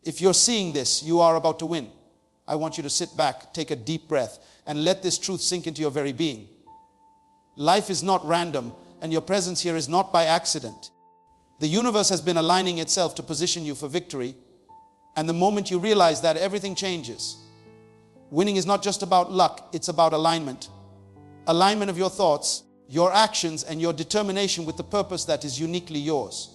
If you're seeing this, you are about to win. I want you to sit back, take a deep breath, and let this truth sink into your very being. Life is not random, and your presence here is not by accident. The universe has been aligning itself to position you for victory, and the moment you realize that, everything changes. Winning is not just about luck, it's about alignment. Alignment of your thoughts, your actions, and your determination with the purpose that is uniquely yours.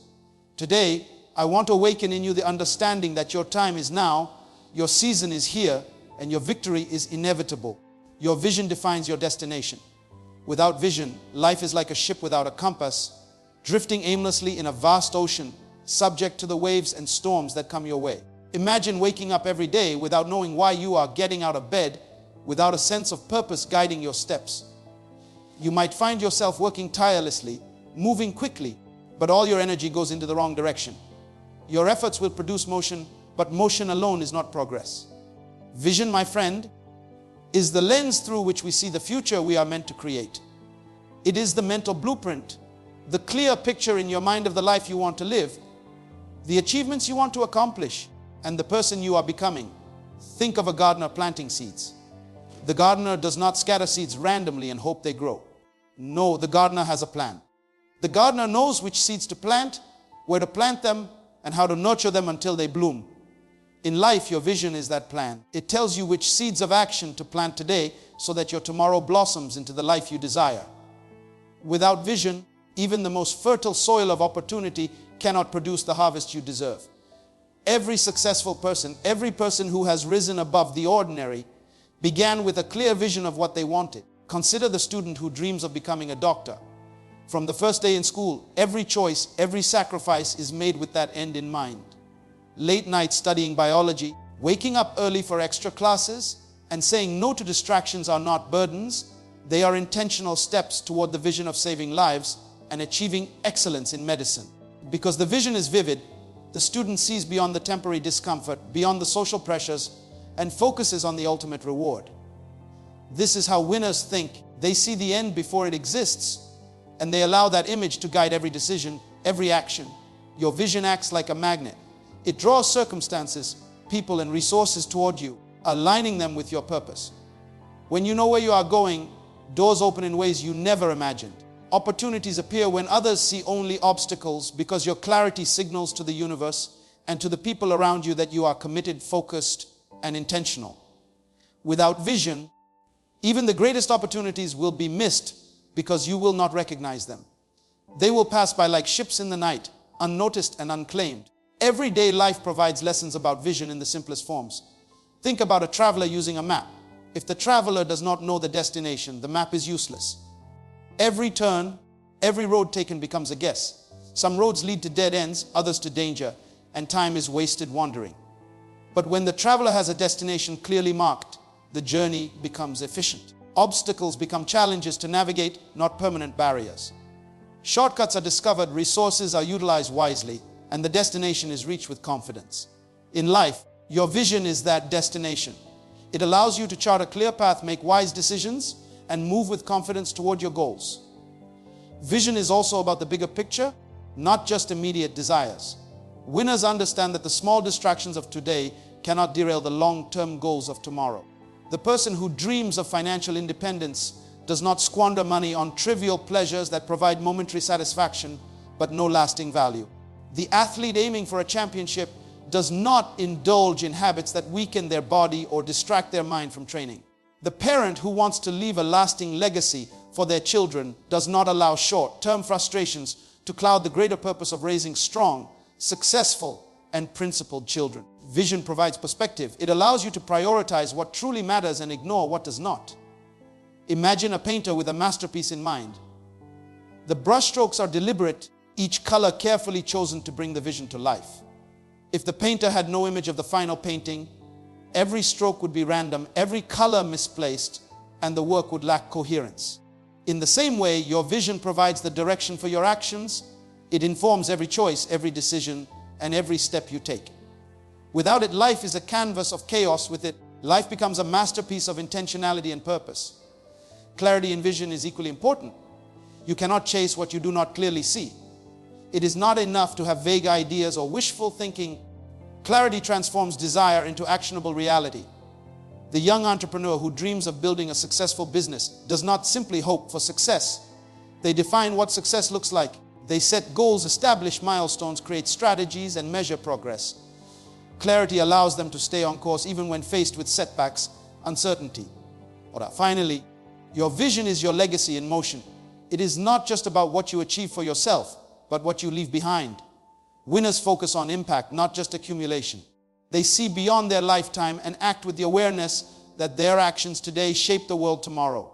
Today, I want to awaken in you the understanding that your time is now, your season is here, and your victory is inevitable. Your vision defines your destination. Without vision, life is like a ship without a compass, drifting aimlessly in a vast ocean, subject to the waves and storms that come your way. Imagine waking up every day without knowing why you are getting out of bed, without a sense of purpose guiding your steps. You might find yourself working tirelessly, moving quickly, but all your energy goes into the wrong direction. Your efforts will produce motion, but motion alone is not progress. Vision, my friend, is the lens through which we see the future we are meant to create. It is the mental blueprint, the clear picture in your mind of the life you want to live, the achievements you want to accomplish, and the person you are becoming. Think of a gardener planting seeds. The gardener does not scatter seeds randomly and hope they grow. No, the gardener has a plan. The gardener knows which seeds to plant, where to plant them, and how to nurture them until they bloom. In life, your vision is that plan. It tells you which seeds of action to plant today so that your tomorrow blossoms into the life you desire. Without vision, even the most fertile soil of opportunity cannot produce the harvest you deserve. Every successful person, every person who has risen above the ordinary, began with a clear vision of what they wanted. Consider the student who dreams of becoming a doctor. From the first day in school, every choice, every sacrifice is made with that end in mind. Late nights studying biology, waking up early for extra classes, and saying no to distractions are not burdens. They are intentional steps toward the vision of saving lives and achieving excellence in medicine. Because the vision is vivid, the student sees beyond the temporary discomfort, beyond the social pressures, and focuses on the ultimate reward. This is how winners think. They see the end before it exists, and they allow that image to guide every decision, every action. Your vision acts like a magnet. It draws circumstances, people, and resources toward you, aligning them with your purpose. When you know where you are going, doors open in ways you never imagined. Opportunities appear when others see only obstacles, because your clarity signals to the universe and to the people around you that you are committed, focused, and intentional. Without vision, even the greatest opportunities will be missed because you will not recognize them. They will pass by like ships in the night, unnoticed and unclaimed. Everyday life provides lessons about vision in the simplest forms. Think about a traveler using a map. If the traveler does not know the destination, the map is useless. Every turn, every road taken becomes a guess. Some roads lead to dead ends, others to danger, and time is wasted wandering. But when the traveler has a destination clearly marked, the journey becomes efficient. Obstacles become challenges to navigate, not permanent barriers. Shortcuts are discovered, resources are utilized wisely, and the destination is reached with confidence. In life, your vision is that destination. It allows you to chart a clear path, make wise decisions, and move with confidence toward your goals. Vision is also about the bigger picture, not just immediate desires. Winners understand that the small distractions of today cannot derail the long-term goals of tomorrow. The person who dreams of financial independence does not squander money on trivial pleasures that provide momentary satisfaction but no lasting value. The athlete aiming for a championship does not indulge in habits that weaken their body or distract their mind from training. The parent who wants to leave a lasting legacy for their children does not allow short-term frustrations to cloud the greater purpose of raising strong, successful, and principled children. Vision provides perspective. It allows you to prioritize what truly matters and ignore what does not. Imagine a painter with a masterpiece in mind. The brushstrokes are deliberate, each color carefully chosen to bring the vision to life. If the painter had no image of the final painting, every stroke would be random, every color misplaced, and the work would lack coherence. In the same way, your vision provides the direction for your actions. It informs every choice, every decision, and every step you take. Without it, life is a canvas of chaos. With it, life becomes a masterpiece of intentionality and purpose. Clarity in vision is equally important. You cannot chase what you do not clearly see. It is not enough to have vague ideas or wishful thinking. Clarity transforms desire into actionable reality. The young entrepreneur who dreams of building a successful business does not simply hope for success. They define what success looks like. They set goals, establish milestones, create strategies, and measure progress. Clarity allows them to stay on course even when faced with setbacks, uncertainty. Finally, your vision is your legacy in motion. It is not just about what you achieve for yourself, but what you leave behind. Winners focus on impact, not just accumulation. They see beyond their lifetime and act with the awareness that their actions today shape the world tomorrow.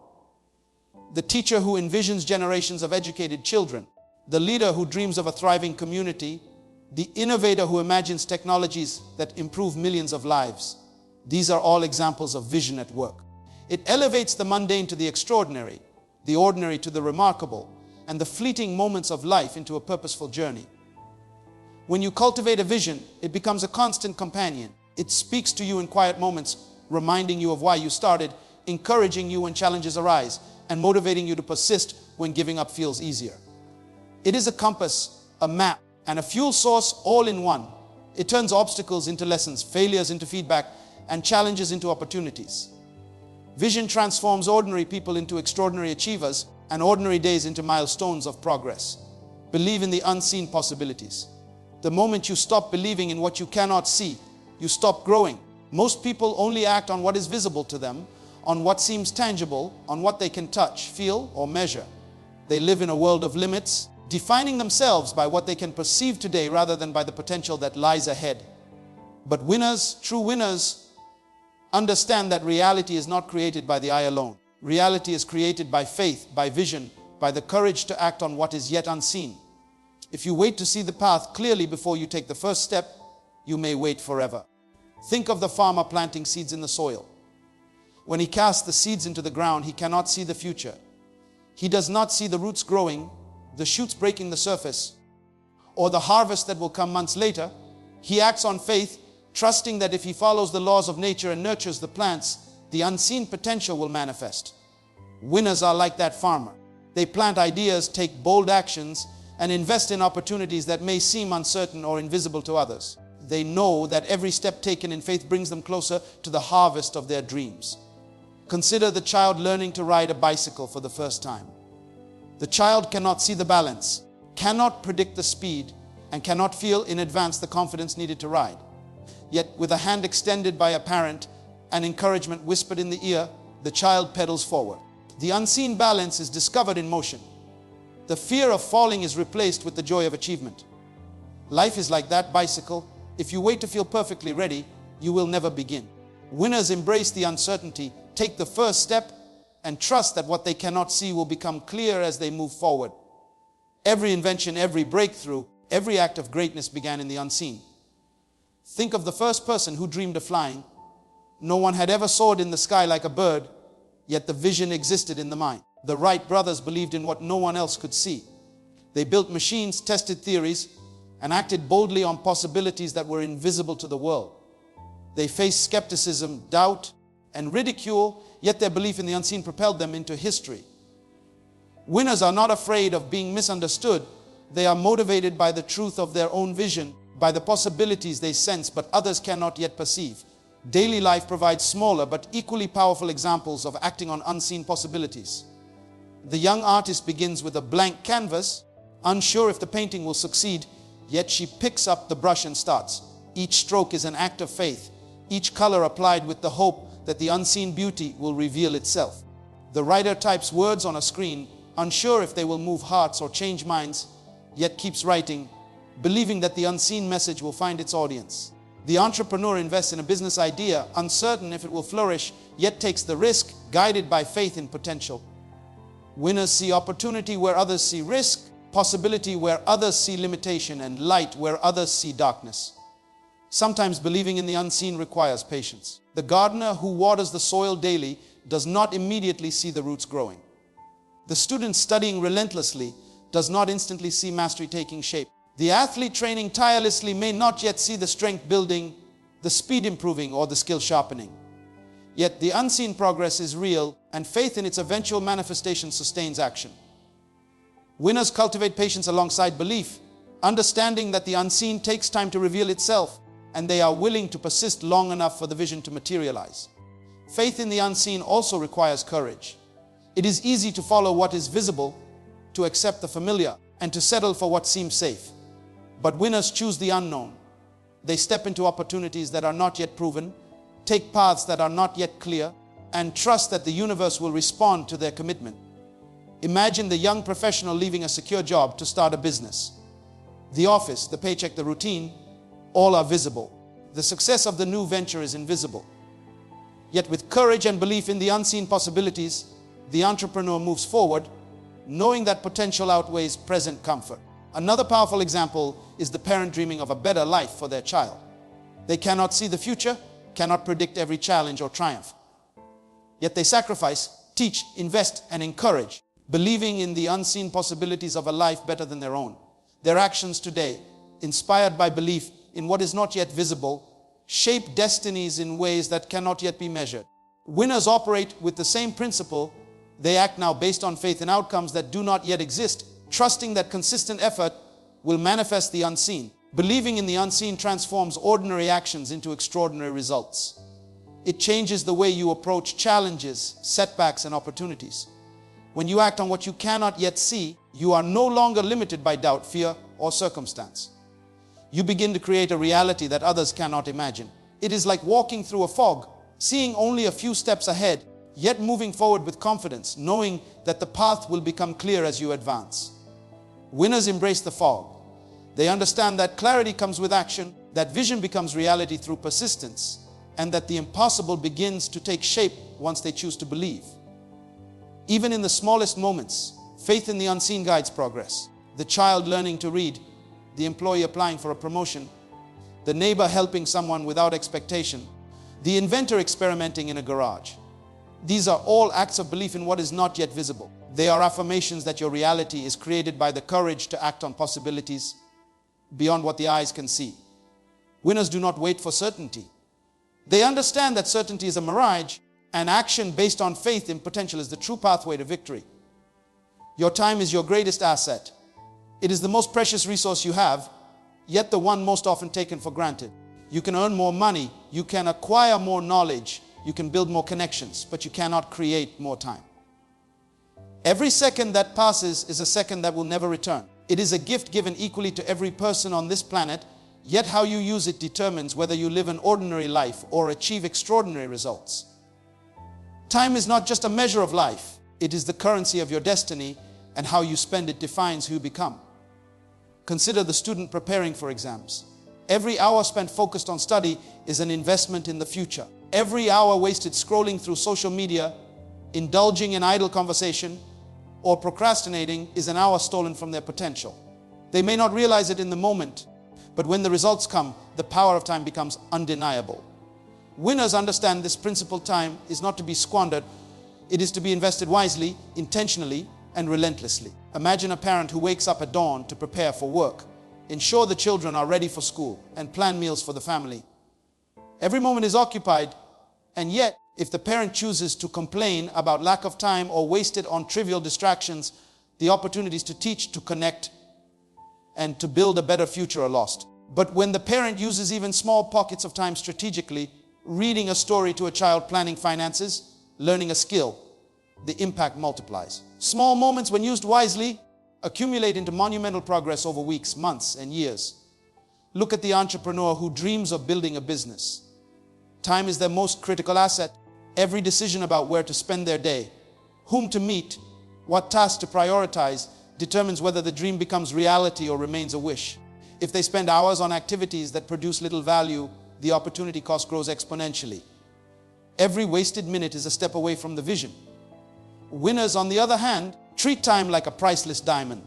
The teacher who envisions generations of educated children, the leader who dreams of a thriving community, the innovator who imagines technologies that improve millions of lives. These are all examples of vision at work. It elevates the mundane to the extraordinary, the ordinary to the remarkable, and the fleeting moments of life into a purposeful journey. When you cultivate a vision, it becomes a constant companion. It speaks to you in quiet moments, reminding you of why you started, encouraging you when challenges arise, and motivating you to persist when giving up feels easier. It is a compass, a map, and a fuel source all in one. It turns obstacles into lessons, failures into feedback, and challenges into opportunities. Vision transforms ordinary people into extraordinary achievers, and ordinary days into milestones of progress. Believe in the unseen possibilities. The moment you stop believing in what you cannot see, you stop growing. Most people only act on what is visible to them, on what seems tangible, on what they can touch, feel, or measure. They live in a world of limits, defining themselves by what they can perceive today rather than by the potential that lies ahead. But winners, true winners, understand that reality is not created by the eye alone. Reality is created by faith, by vision, by the courage to act on what is yet unseen. If you wait to see the path clearly before you take the first step, you may wait forever. Think of the farmer planting seeds in the soil. When he casts the seeds into the ground, he cannot see the future. He does not see the roots growing, the shoots breaking the surface, or the harvest that will come months later. He acts on faith, trusting that if he follows the laws of nature and nurtures the plants, the unseen potential will manifest. Winners are like that farmer. They plant ideas, take bold actions, and invest in opportunities that may seem uncertain or invisible to others. They know that every step taken in faith brings them closer to the harvest of their dreams. Consider the child learning to ride a bicycle for the first time. The child cannot see the balance, cannot predict the speed, and cannot feel in advance the confidence needed to ride. Yet, with a hand extended by a parent and encouragement whispered in the ear, the child pedals forward. The unseen balance is discovered in motion. The fear of falling is replaced with the joy of achievement. Life is like that bicycle. If you wait to feel perfectly ready, you will never begin. Winners embrace the uncertainty, take the first step, and trust that what they cannot see will become clear as they move forward. Every invention, every breakthrough, every act of greatness began in the unseen. Think of the first person who dreamed of flying. No one had ever soared in the sky like a bird, yet the vision existed in the mind. The Wright brothers believed in what no one else could see. They built machines, tested theories, and acted boldly on possibilities that were invisible to the world. They faced skepticism, doubt, and ridicule, yet their belief in the unseen propelled them into history. Winners are not afraid of being misunderstood. They are motivated by the truth of their own vision, by the possibilities they sense but others cannot yet perceive. Daily life provides smaller but equally powerful examples of acting on unseen possibilities. The young artist begins with a blank canvas, unsure if the painting will succeed, yet she picks up the brush and starts. Each stroke is an act of faith, each color applied with the hope that the unseen beauty will reveal itself. The writer types words on a screen, unsure if they will move hearts or change minds, yet keeps writing, believing that the unseen message will find its audience. The entrepreneur invests in a business idea, uncertain if it will flourish, yet takes the risk, guided by faith in potential. Winners see opportunity where others see risk, possibility where others see limitation, and light where others see darkness. Sometimes believing in the unseen requires patience. The gardener who waters the soil daily does not immediately see the roots growing. The student studying relentlessly does not instantly see mastery taking shape. The athlete training tirelessly may not yet see the strength building, the speed improving, or the skill sharpening. Yet the unseen progress is real, and faith in its eventual manifestation sustains action. Winners cultivate patience alongside belief, understanding that the unseen takes time to reveal itself, and they are willing to persist long enough for the vision to materialize. Faith in the unseen also requires courage. It is easy to follow what is visible, to accept the familiar, and to settle for what seems safe. But winners choose the unknown. They step into opportunities that are not yet proven, take paths that are not yet clear, and trust that the universe will respond to their commitment. Imagine the young professional leaving a secure job to start a business. The office, the paycheck, the routine, all are visible. The success of the new venture is invisible. Yet with courage and belief in the unseen possibilities, the entrepreneur moves forward, knowing that potential outweighs present comfort. Another powerful example is the parent dreaming of a better life for their child. They cannot see the future, cannot predict every challenge or triumph. Yet they sacrifice, teach, invest, and encourage, believing in the unseen possibilities of a life better than their own. Their actions today, inspired by belief in what is not yet visible, shape destinies in ways that cannot yet be measured. Winners operate with the same principle. They act now based on faith in outcomes that do not yet exist, trusting that consistent effort will manifest the unseen. Believing in the unseen transforms ordinary actions into extraordinary results. It changes the way you approach challenges, setbacks, and opportunities. When you act on what you cannot yet see, you are no longer limited by doubt, fear, or circumstance. You begin to create a reality that others cannot imagine. It is like walking through a fog, seeing only a few steps ahead, yet moving forward with confidence, knowing that the path will become clear as you advance. Winners embrace the fog. They understand that clarity comes with action, that vision becomes reality through persistence, and that the impossible begins to take shape once they choose to believe. Even in the smallest moments, faith in the unseen guides progress. The child learning to read, the employee applying for a promotion, the neighbor helping someone without expectation, the inventor experimenting in a garage. These are all acts of belief in what is not yet visible. They are affirmations that your reality is created by the courage to act on possibilities beyond what the eyes can see. Winners do not wait for certainty. They understand that certainty is a mirage, and action based on faith in potential is the true pathway to victory. Your time is your greatest asset. It is the most precious resource you have, yet the one most often taken for granted. You can earn more money, you can acquire more knowledge, you can build more connections, but you cannot create more time. Every second that passes is a second that will never return. It is a gift given equally to every person on this planet, yet how you use it determines whether you live an ordinary life or achieve extraordinary results. Time is not just a measure of life, it is the currency of your destiny, and how you spend it defines who you become. Consider the student preparing for exams. Every hour spent focused on study is an investment in the future. Every hour wasted scrolling through social media, indulging in idle conversation, or procrastinating is an hour stolen from their potential. They may not realize it in the moment, but when the results come, the power of time becomes undeniable. Winners understand this principle: time is not to be squandered, it is to be invested wisely, intentionally, and relentlessly. Imagine a parent who wakes up at dawn to prepare for work, ensure the children are ready for school, and plan meals for the family. Every moment is occupied, and yet, if the parent chooses to complain about lack of time or waste it on trivial distractions, the opportunities to teach, to connect, and to build a better future are lost. But when the parent uses even small pockets of time strategically, reading a story to a child, planning finances, learning a skill, the impact multiplies. Small moments, when used wisely, accumulate into monumental progress over weeks, months, and years. Look at the entrepreneur who dreams of building a business. Time is their most critical asset. Every decision about where to spend their day, whom to meet, what tasks to prioritize, determines whether the dream becomes reality or remains a wish. If they spend hours on activities that produce little value, the opportunity cost grows exponentially. Every wasted minute is a step away from the vision. Winners, on the other hand, treat time like a priceless diamond.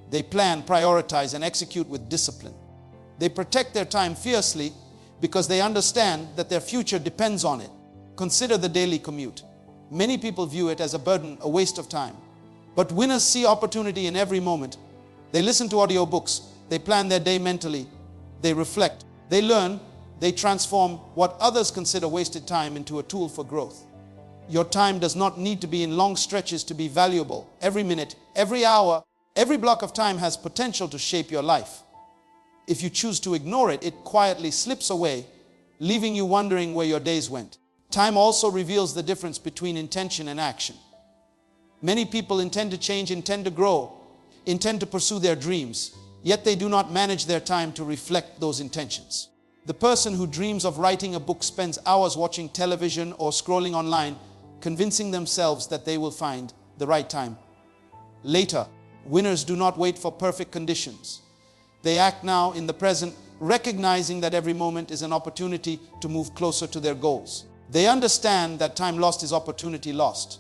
They plan, prioritize, and execute with discipline. They protect their time fiercely because they understand that their future depends on it. Consider the daily commute. Many people view it as a burden, a waste of time. But winners see opportunity in every moment. They listen to audiobooks. They plan their day mentally. They reflect. They learn. They transform what others consider wasted time into a tool for growth. Your time does not need to be in long stretches to be valuable. Every minute, every hour, every block of time has potential to shape your life. If you choose to ignore it, it quietly slips away, leaving you wondering where your days went. Time also reveals the difference between intention and action. Many people intend to change, intend to grow, intend to pursue their dreams, yet they do not manage their time to reflect those intentions. The person who dreams of writing a book spends hours watching television or scrolling online, convincing themselves that they will find the right time later. Winners do not wait for perfect conditions. They act now in the present, recognizing that every moment is an opportunity to move closer to their goals. They understand that time lost is opportunity lost.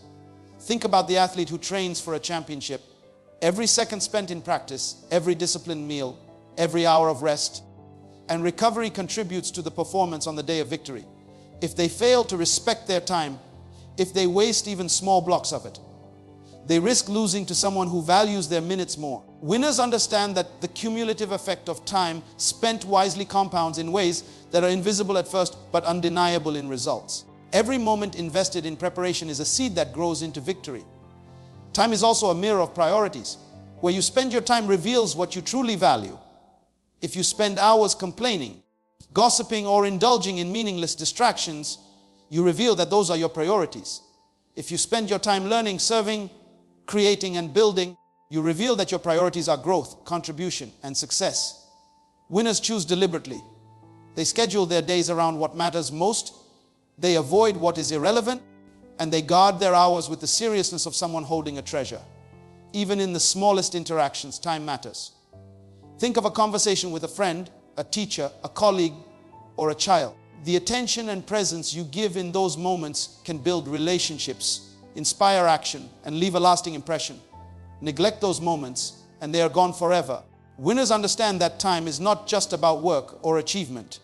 Think about the athlete who trains for a championship. Every second spent in practice, every disciplined meal, every hour of rest and recovery contributes to the performance on the day of victory. If they fail to respect their time, if they waste even small blocks of it, they risk losing to someone who values their minutes more. Winners understand that the cumulative effect of time spent wisely compounds in ways that are invisible at first but undeniable in results. Every moment invested in preparation is a seed that grows into victory. Time is also a mirror of priorities. Where you spend your time reveals what you truly value. If you spend hours complaining, gossiping, or indulging in meaningless distractions, you reveal that those are your priorities. If you spend your time learning, serving, creating, and building, you reveal that your priorities are growth, contribution, and success. Winners choose deliberately. They schedule their days around what matters most. They avoid what is irrelevant, and they guard their hours with the seriousness of someone holding a treasure. Even in the smallest interactions, time matters. Think of a conversation with a friend, a teacher, a colleague, or a child. The attention and presence you give in those moments can build relationships, inspire action, and leave a lasting impression. Neglect those moments, and they are gone forever. Winners understand that time is not just about work or achievement.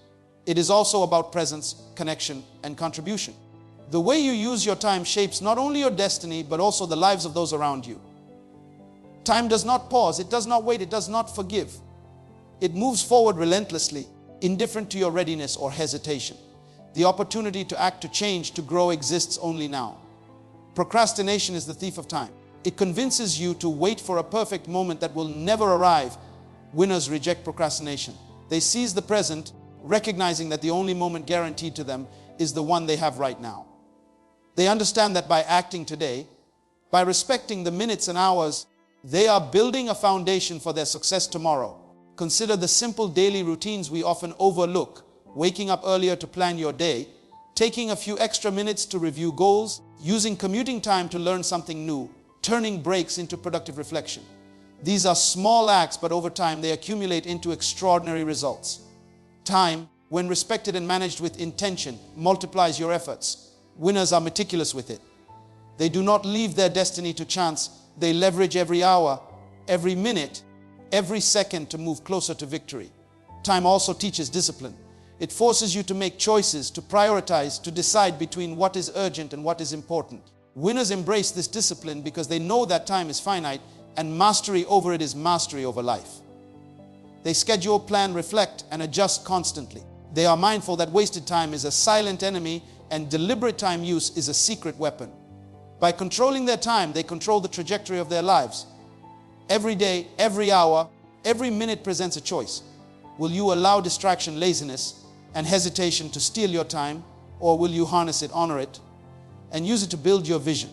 It is also about presence, connection, and contribution. The way you use your time shapes not only your destiny, but also the lives of those around you. Time does not pause, it does not wait, it does not forgive. It moves forward relentlessly, indifferent to your readiness or hesitation. The opportunity to act, to change, to grow exists only now. Procrastination is the thief of time. It convinces you to wait for a perfect moment that will never arrive. Winners reject procrastination. They seize the present, recognizing that the only moment guaranteed to them is the one they have right now. They understand that by acting today, by respecting the minutes and hours, they are building a foundation for their success tomorrow. Consider the simple daily routines we often overlook. Waking up earlier to plan your day, taking a few extra minutes to review goals, using commuting time to learn something new, turning breaks into productive reflection. These are small acts, but over time they accumulate into extraordinary results. Time, when respected and managed with intention, multiplies your efforts. Winners are meticulous with it. They do not leave their destiny to chance. They leverage every hour, every minute, every second to move closer to victory. Time also teaches discipline. It forces you to make choices, to prioritize, to decide between what is urgent and what is important. Winners embrace this discipline because they know that time is finite and mastery over it is mastery over life. They schedule, plan, reflect, and adjust constantly. They are mindful that wasted time is a silent enemy and deliberate time use is a secret weapon. By controlling their time, they control the trajectory of their lives. Every day, every hour, every minute presents a choice. Will you allow distraction, laziness, and hesitation to steal your time, or will you harness it, honor it, and use it to build your vision?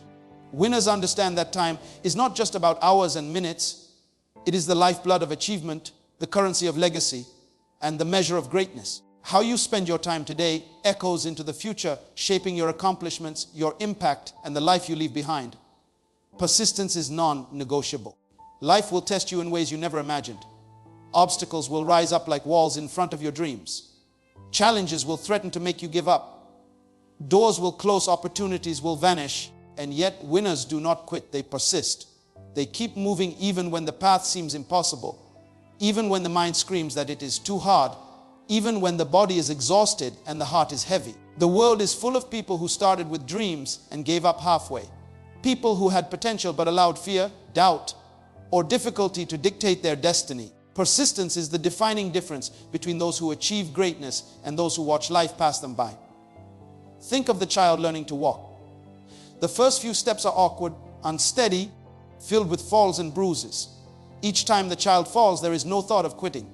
Winners understand that time is not just about hours and minutes. It is the lifeblood of achievement, the currency of legacy, and the measure of greatness. How you spend your time today echoes into the future, shaping your accomplishments, your impact, and the life you leave behind. Persistence is non-negotiable. Life will test you in ways you never imagined. Obstacles will rise up like walls in front of your dreams. Challenges will threaten to make you give up. Doors will close, opportunities will vanish, and yet winners do not quit, they persist. They keep moving even when the path seems impossible, even when the mind screams that it is too hard, even when the body is exhausted and the heart is heavy. The world is full of people who started with dreams and gave up halfway. People who had potential but allowed fear, doubt, or difficulty to dictate their destiny. Persistence is the defining difference between those who achieve greatness and those who watch life pass them by. Think of the child learning to walk. The first few steps are awkward, unsteady, filled with falls and bruises. Each time the child falls, there is no thought of quitting.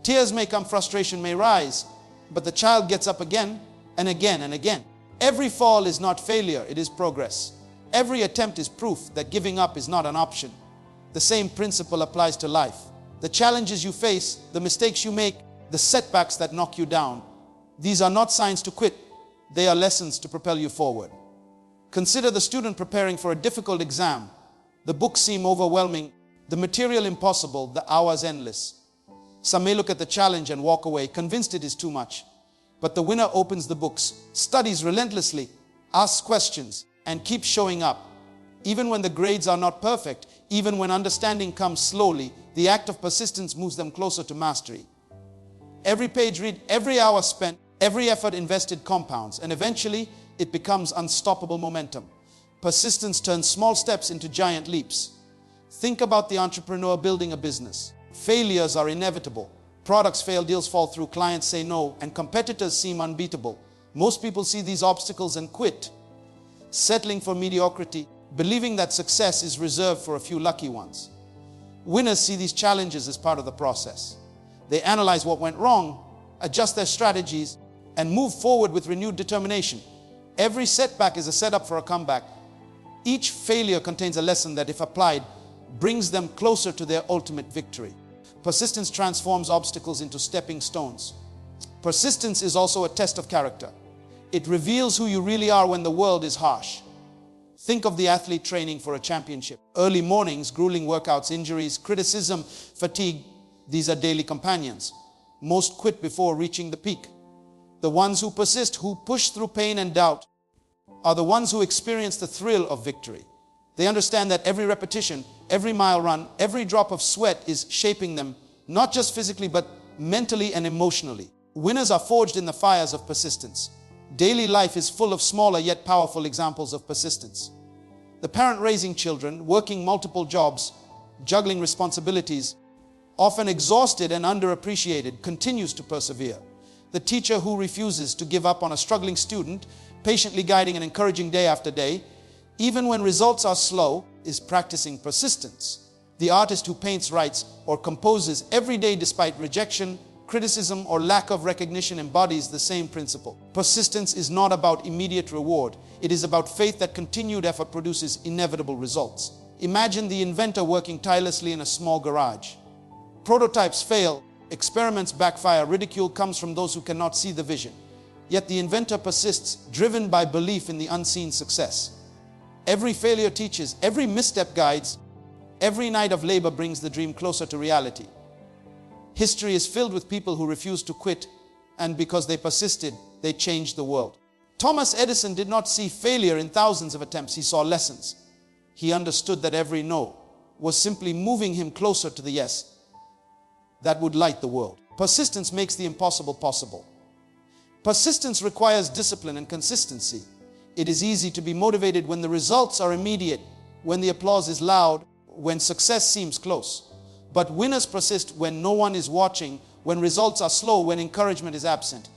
Tears may come, frustration may rise, but the child gets up again and again and again. Every fall is not failure, it is progress. Every attempt is proof that giving up is not an option. The same principle applies to life. The challenges you face, the mistakes you make, the setbacks that knock you down, these are not signs to quit. They are lessons to propel you forward. Consider the student preparing for a difficult exam. The books seem overwhelming, the material impossible, the hours endless. Some may look at the challenge and walk away, convinced it is too much. But the winner opens the books, studies relentlessly, asks questions, and keeps showing up. Even when the grades are not perfect, even when understanding comes slowly, the act of persistence moves them closer to mastery. Every page read, every hour spent, every effort invested compounds, and eventually it becomes unstoppable momentum. Persistence turns small steps into giant leaps. Think about the entrepreneur building a business. Failures are inevitable. Products fail, deals fall through, clients say no, and competitors seem unbeatable. Most people see these obstacles and quit, settling for mediocrity, believing that success is reserved for a few lucky ones. Winners see these challenges as part of the process. They analyze what went wrong, adjust their strategies, and move forward with renewed determination. Every setback is a setup for a comeback. Each failure contains a lesson that, if applied, brings them closer to their ultimate victory. Persistence transforms obstacles into stepping stones. Persistence is also a test of character. It reveals who you really are when the world is harsh. Think of the athlete training for a championship. Early mornings, grueling workouts, injuries, criticism, fatigue, these are daily companions. Most quit before reaching the peak. The ones who persist, who push through pain and doubt, are the ones who experience the thrill of victory. They understand that every repetition, every mile run, every drop of sweat is shaping them, not just physically, but mentally and emotionally. Winners are forged in the fires of persistence. Daily life is full of smaller yet powerful examples of persistence. The parent raising children, working multiple jobs, juggling responsibilities, often exhausted and underappreciated, continues to persevere. The teacher who refuses to give up on a struggling student, patiently guiding and encouraging day after day, even when results are slow, is practicing persistence. The artist who paints, writes, or composes every day despite rejection, criticism, or lack of recognition embodies the same principle. Persistence is not about immediate reward. It is about faith that continued effort produces inevitable results. Imagine the inventor working tirelessly in a small garage. Prototypes fail, experiments backfire, ridicule comes from those who cannot see the vision. Yet the inventor persists, driven by belief in the unseen success. Every failure teaches, every misstep guides, every night of labor brings the dream closer to reality. History is filled with people who refused to quit, and because they persisted, they changed the world. Thomas Edison did not see failure in thousands of attempts, he saw lessons. He understood that every no was simply moving him closer to the yes that would light the world. Persistence makes the impossible possible. Persistence requires discipline and consistency. It is easy to be motivated when the results are immediate, when the applause is loud, when success seems close. But winners persist when no one is watching, when results are slow, when encouragement is absent.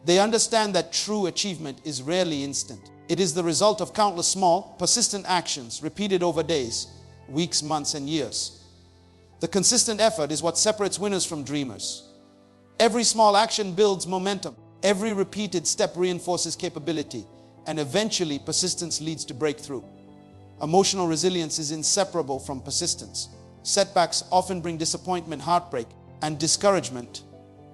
They understand that true achievement is rarely instant. It is the result of countless small, persistent actions repeated over days, weeks, months, and years. The consistent effort is what separates winners from dreamers. Every small action builds momentum. Every repeated step reinforces capability. And eventually, persistence leads to breakthrough. Emotional resilience is inseparable from persistence. Setbacks often bring disappointment, heartbreak, and discouragement.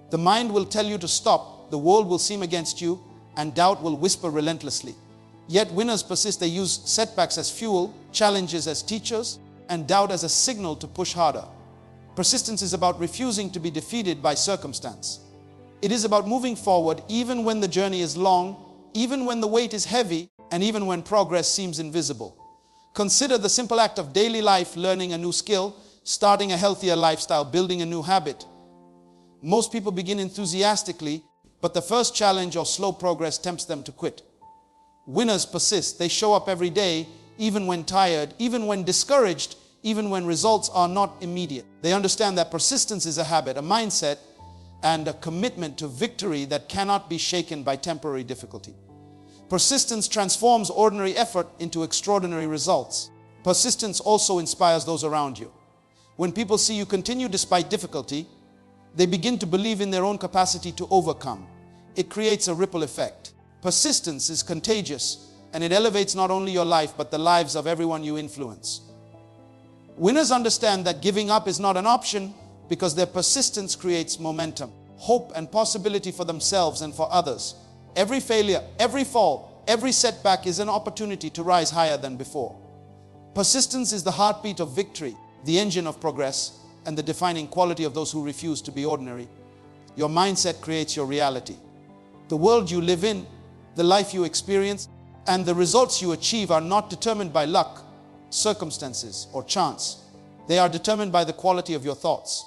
The mind will tell you to stop, the world will seem against you, and doubt will whisper relentlessly. Yet winners persist. They use setbacks as fuel, challenges as teachers, and doubt as a signal to push harder. Persistence is about refusing to be defeated by circumstance. It is about moving forward even when the journey is long, even when the weight is heavy, and even when progress seems invisible. Consider the simple act of daily life, learning a new skill, starting a healthier lifestyle, building a new habit. Most people begin enthusiastically, but the first challenge or slow progress tempts them to quit. Winners persist. They show up every day, even when tired, even when discouraged, even when results are not immediate. They understand that persistence is a habit, a mindset, and a commitment to victory that cannot be shaken by temporary difficulty. Persistence transforms ordinary effort into extraordinary results. Persistence also inspires those around you. When people see you continue despite difficulty, They begin to believe in their own capacity to overcome. It creates a ripple effect. Persistence is contagious, and it elevates not only your life, but the lives of everyone you influence. Winners understand that giving up is not an option because their persistence creates momentum, hope, and possibility for themselves and for others. Every failure, every fall, every setback is an opportunity to rise higher than before. Persistence is the heartbeat of victory, the engine of progress, and the defining quality of those who refuse to be ordinary. Your mindset creates your reality. The world you live in, the life you experience, and the results you achieve are not determined by luck, circumstances, or chance. They are determined by the quality of your thoughts.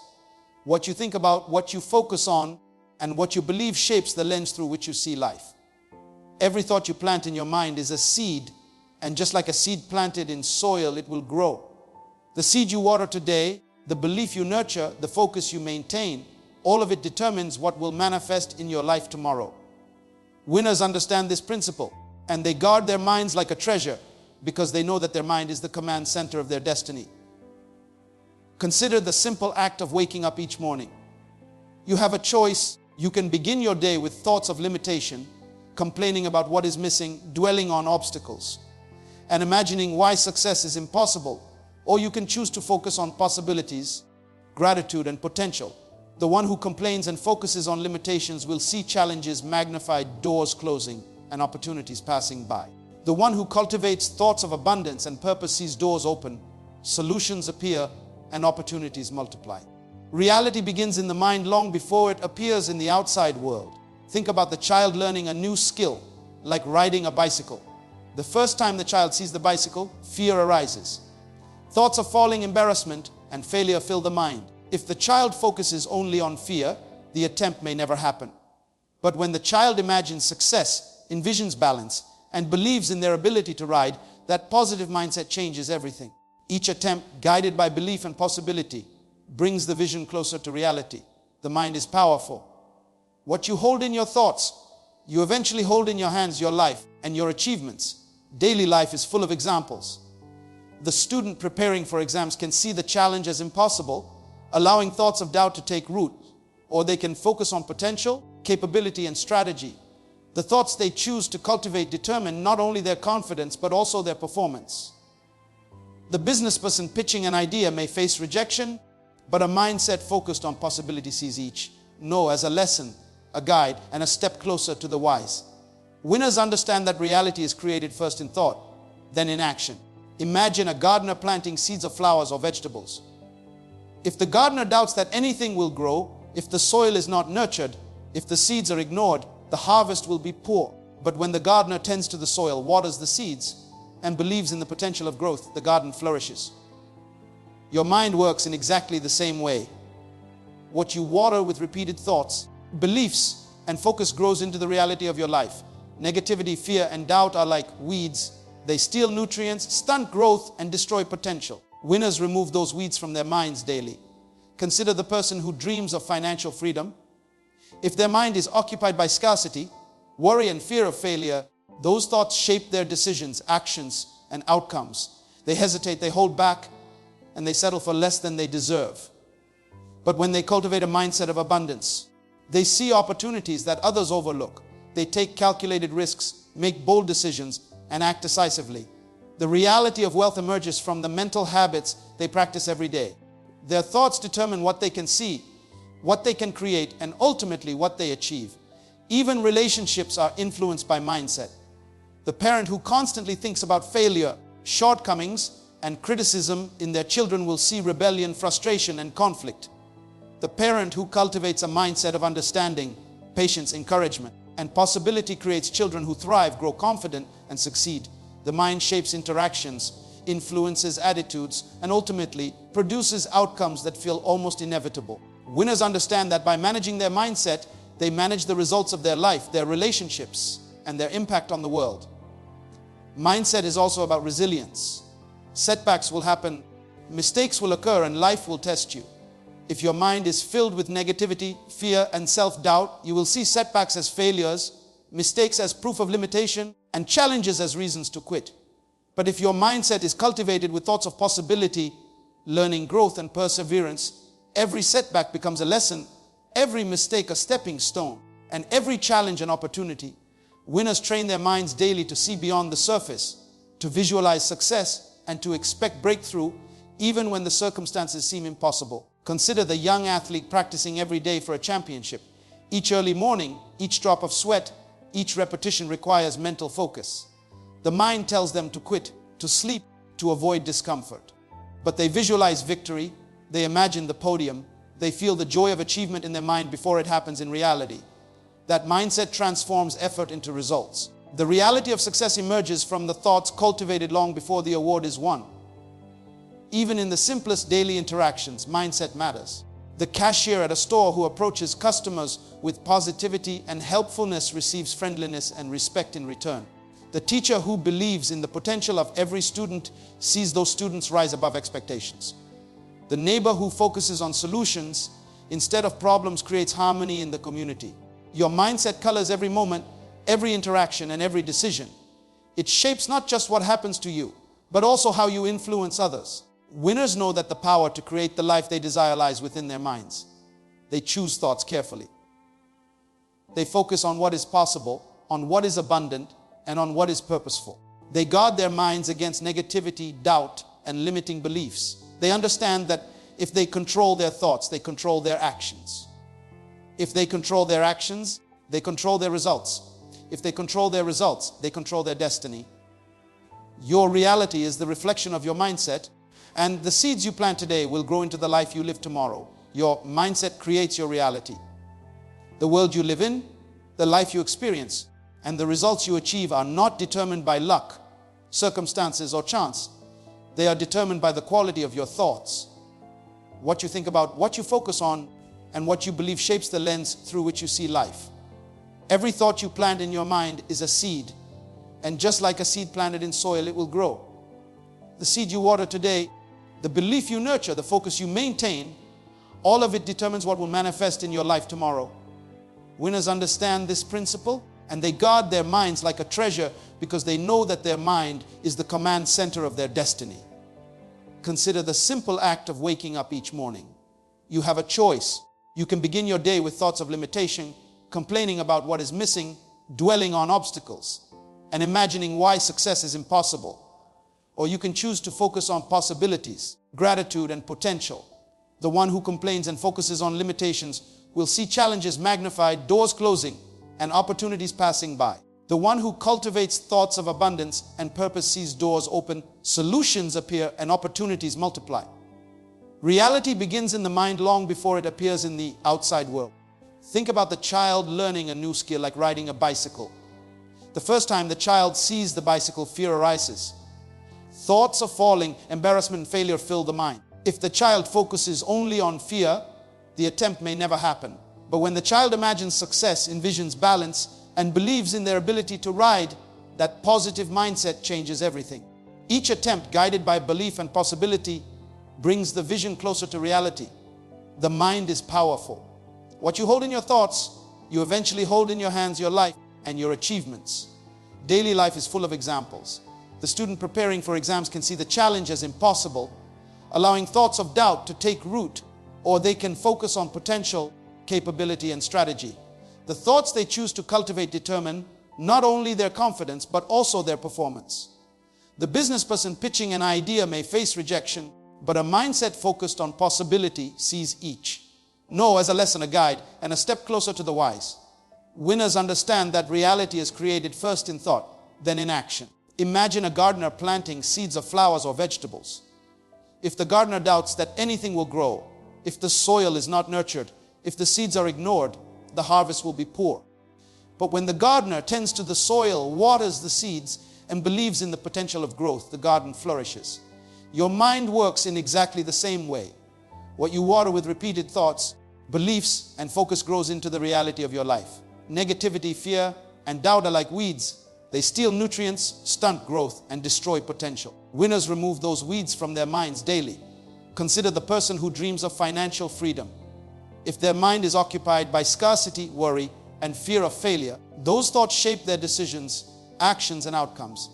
What you think about, what you focus on, and what you believe shapes the lens through which you see life. Every thought you plant in your mind is a seed, and just like a seed planted in soil, it will grow. The seed you water today, the belief you nurture, the focus you maintain, all of it determines what will manifest in your life tomorrow. Winners understand this principle, and they guard their minds like a treasure because they know that their mind is the command center of their destiny. Consider the simple act of waking up each morning. You have a choice. You can begin your day with thoughts of limitation, complaining about what is missing, dwelling on obstacles, and imagining why success is impossible. Or you can choose to focus on possibilities, gratitude, and potential. The one who complains and focuses on limitations will see challenges magnified, doors closing, and opportunities passing by. The one who cultivates thoughts of abundance and purpose sees doors open, solutions appear, and opportunities multiply. Reality begins in the mind long before it appears in the outside world. Think about the child learning a new skill, like riding a bicycle. The first time the child sees the bicycle, fear arises. Thoughts of falling, embarrassment, and failure fill the mind. If the child focuses only on fear, the attempt may never happen. But when the child imagines success, envisions balance, and believes in their ability to ride, that positive mindset changes everything. Each attempt, guided by belief and possibility, brings the vision closer to reality. The mind is powerful. What you hold in your thoughts, you eventually hold in your hands your life and your achievements. Daily life is full of examples. The student preparing for exams can see the challenge as impossible, allowing thoughts of doubt to take root, or they can focus on potential, capability, and strategy. The thoughts they choose to cultivate determine not only their confidence, but also their performance. The business person pitching an idea may face rejection, but a mindset focused on possibility sees each no as a lesson, a guide, and a step closer to the wise. Winners understand that reality is created first in thought, then in action. Imagine a gardener planting seeds of flowers or vegetables. If the gardener doubts that anything will grow, if the soil is not nurtured, if the seeds are ignored, the harvest will be poor. But when the gardener tends to the soil, waters the seeds, and believes in the potential of growth, the garden flourishes. Your mind works in exactly the same way. What you water with repeated thoughts, beliefs, and focus grows into the reality of your life. Negativity, fear, and doubt are like weeds. They steal nutrients, stunt growth, and destroy potential. Winners remove those weeds from their minds daily. Consider the person who dreams of financial freedom. If their mind is occupied by scarcity, worry, and fear of failure, those thoughts shape their decisions, actions, and outcomes. They hesitate, they hold back, and they settle for less than they deserve. But when they cultivate a mindset of abundance, they see opportunities that others overlook. They take calculated risks, make bold decisions, and act decisively. The reality of wealth emerges from the mental habits they practice every day. Their thoughts determine what they can see, what they can create, and ultimately what they achieve. Even relationships are influenced by mindset. The parent who constantly thinks about failure, shortcomings, and criticism in their children will see rebellion, frustration, and conflict. The parent who cultivates a mindset of understanding, patience, encouragement, and possibility creates children who thrive, grow confident, and succeed. The mind shapes interactions, influences attitudes, and ultimately produces outcomes that feel almost inevitable. Winners understand that by managing their mindset, they manage the results of their life, their relationships, and their impact on the world. Mindset is also about resilience. Setbacks will happen, mistakes will occur, and life will test you. If your mind is filled with negativity, fear, and self-doubt, you will see setbacks as failures, mistakes as proof of limitation, and challenges as reasons to quit. But if your mindset is cultivated with thoughts of possibility, learning, growth, and perseverance, every setback becomes a lesson, every mistake a stepping stone, and every challenge an opportunity. Winners train their minds daily to see beyond the surface, to visualize success, and to expect breakthrough even when the circumstances seem impossible. Consider the young athlete practicing every day for a championship. Each early morning, each drop of sweat, each repetition requires mental focus. The mind tells them to quit, to sleep, to avoid discomfort. But they visualize victory, they imagine the podium, they feel the joy of achievement in their mind before it happens in reality. That mindset transforms effort into results. The reality of success emerges from the thoughts cultivated long before the award is won. Even in the simplest daily interactions, mindset matters. The cashier at a store who approaches customers with positivity and helpfulness receives friendliness and respect in return. The teacher who believes in the potential of every student sees those students rise above expectations. The neighbor who focuses on solutions instead of problems creates harmony in the community. Your mindset colors every moment, every interaction, and every decision. It shapes not just what happens to you, but also how you influence others. Winners know that the power to create the life they desire lies within their minds. They choose thoughts carefully. They focus on what is possible, on what is abundant, and on what is purposeful. They guard their minds against negativity, doubt, and limiting beliefs. They understand that if they control their thoughts, they control their actions. If they control their actions, they control their results. If they control their results, they control their destiny. Your reality is the reflection of your mindset, and the seeds you plant today will grow into the life you live tomorrow. Your mindset creates your reality. The world you live in, the life you experience, and the results you achieve are not determined by luck, circumstances, or chance. They are determined by the quality of your thoughts. What you think about, what you focus on, and what you believe shapes the lens through which you see life. Every thought you plant in your mind is a seed, and just like a seed planted in soil, it will grow. The seed you water today, the belief you nurture, the focus you maintain, all of it determines what will manifest in your life tomorrow. Winners understand this principle, and they guard their minds like a treasure because they know that their mind is the command center of their destiny. Consider the simple act of waking up each morning. You have a choice. You can begin your day with thoughts of limitation, complaining about what is missing, dwelling on obstacles, and imagining why success is impossible. Or you can choose to focus on possibilities, gratitude, and potential. The one who complains and focuses on limitations will see challenges magnified, doors closing, and opportunities passing by. The one who cultivates thoughts of abundance and purpose sees doors open, solutions appear, and opportunities multiply. Reality begins in the mind long before it appears in the outside world. Think about the child learning a new skill like riding a bicycle. The first time the child sees the bicycle, fear arises. Thoughts of falling, embarrassment, and failure fill the mind. If the child focuses only on fear, the attempt may never happen. But when the child imagines success, envisions balance, and believes in their ability to ride, that positive mindset changes everything. Each attempt, guided by belief and possibility, brings the vision closer to reality. The mind is powerful. What you hold in your thoughts, you eventually hold in your hands your life and your achievements. Daily life is full of examples. The student preparing for exams can see the challenge as impossible, allowing thoughts of doubt to take root, or they can focus on potential, capability, and strategy. The thoughts they choose to cultivate determine not only their confidence, but also their performance. The business person pitching an idea may face rejection, but a mindset focused on possibility sees each no as a lesson, a guide, and a step closer to the wise. Winners understand that reality is created first in thought, then in action. Imagine a gardener planting seeds of flowers or vegetables. If the gardener doubts that anything will grow, if the soil is not nurtured, if the seeds are ignored, the harvest will be poor. But when the gardener tends to the soil, waters the seeds, and believes in the potential of growth, the garden flourishes. Your mind works in exactly the same way. What you water with repeated thoughts, beliefs, and focus grows into the reality of your life. Negativity, fear, and doubt are like weeds. They steal nutrients, stunt growth, and destroy potential. Winners remove those weeds from their minds daily. Consider the person who dreams of financial freedom. If their mind is occupied by scarcity, worry, and fear of failure, those thoughts shape their decisions, actions, and outcomes.